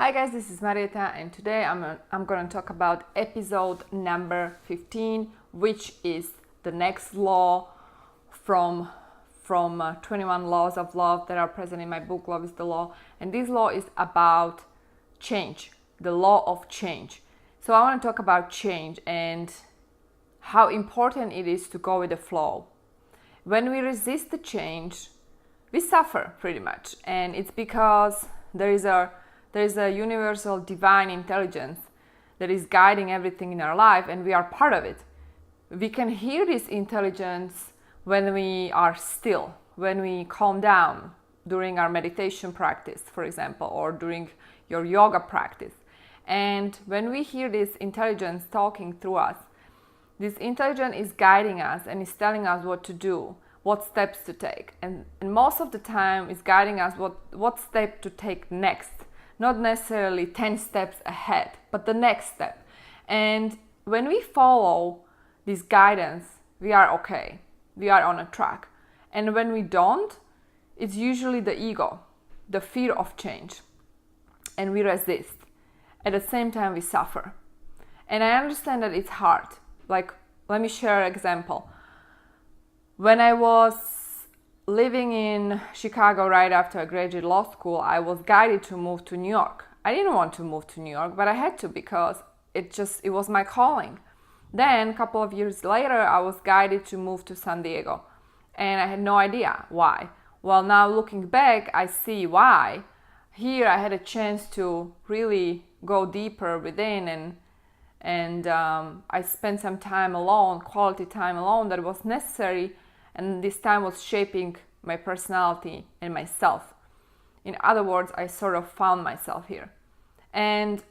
Hi guys, this is Marieta and today I'm going to talk about episode number 15, which is the next law from 21 laws of love that are present in my book, Love is the Law. And this law is about change, the law of change. So I want to talk about change and how important it is to go with the flow. When we resist the change, we suffer pretty much, and it's because there is a universal divine intelligence that is guiding everything in our life, and we are part of it. We can hear this intelligence when we are still, when we calm down during our meditation practice, for example, or during your yoga practice. And when we hear this intelligence talking through us, this intelligence is guiding us and is telling us what to do, what steps to take. And most of the time is guiding us what step to take next. Not necessarily 10 steps ahead, but the next step. And when we follow this guidance, we are okay. We are on a track. And when we don't, it's usually the ego, the fear of change. And we resist. At the same time, we suffer. And I understand that it's hard. Like, let me share an example. When I was living in Chicago right after I graduated law school, I was guided to move to New York. I didn't want to move to New York, but I had to because it was my calling. Then a couple of years later, I was guided to move to San Diego, and I had no idea why. Well, now looking back, I see why. Here I had a chance to really go deeper within, and I spent some time alone, quality time alone that was necessary. And this time was shaping my personality and myself. In other words, I sort of found myself here. And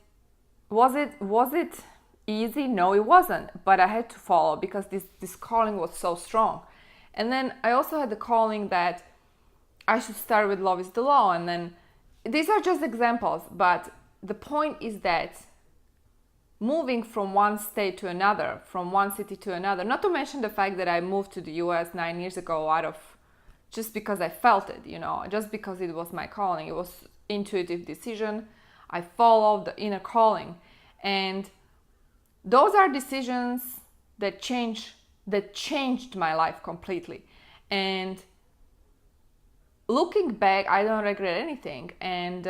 was it easy? No, it wasn't. But I had to follow because this calling was so strong. And then I also had the calling that I should start with Love is the Law. And then these are just examples. But the point is that moving from one state to another, from one city to another, not to mention the fact that I moved to the US 9 years ago just because I felt it, just because it was my calling. It was intuitive decision. I followed the inner calling. And those are decisions that changed my life completely. And looking back, I don't regret anything. And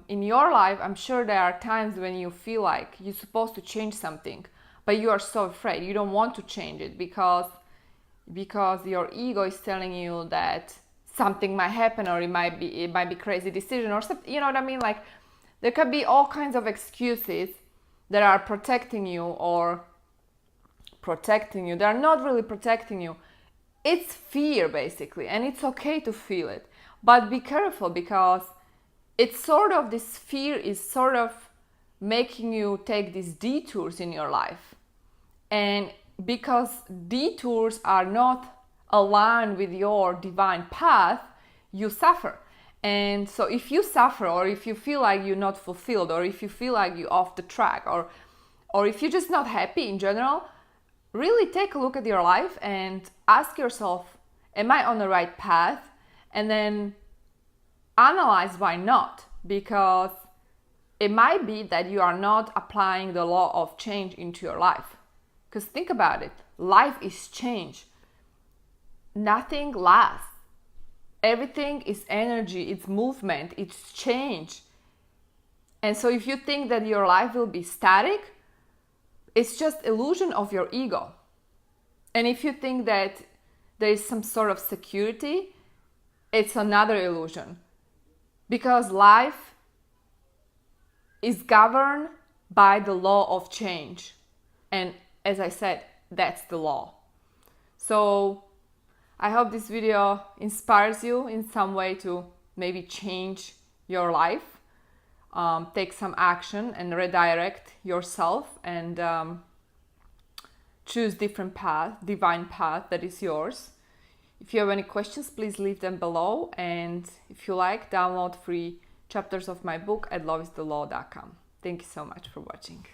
in your life, I'm sure there are times when you feel like you're supposed to change something, but you are so afraid. You don't want to change it because your ego is telling you that something might happen, or it might be crazy decision or something. You know what I mean? Like, there could be all kinds of excuses that are protecting you or protecting you. They're not really protecting you. It's fear, basically, and it's okay to feel it. But be careful, because this fear is sort of making you take these detours in your life. And because detours are not aligned with your divine path, you suffer. And so if you suffer, or if you feel like you're not fulfilled, or if you feel like you're off the track, or if you're just not happy in general, really take a look at your life and ask yourself, am I on the right path? And then analyze why not, because it might be that you are not applying the law of change into your life. Because think about it, life is change. Nothing lasts. Everything is energy, it's movement, it's change. And so if you think that your life will be static, it's just illusion of your ego. And if you think that there is some sort of security, it's another illusion. Because life is governed by the law of change. And as I said, that's the law. So I hope this video inspires you in some way to maybe change your life, take some action and redirect yourself, and choose different path, divine path that is yours. If you have any questions, please leave them below. And if you like, download free chapters of my book at loveisthelaw.com. Thank you so much for watching.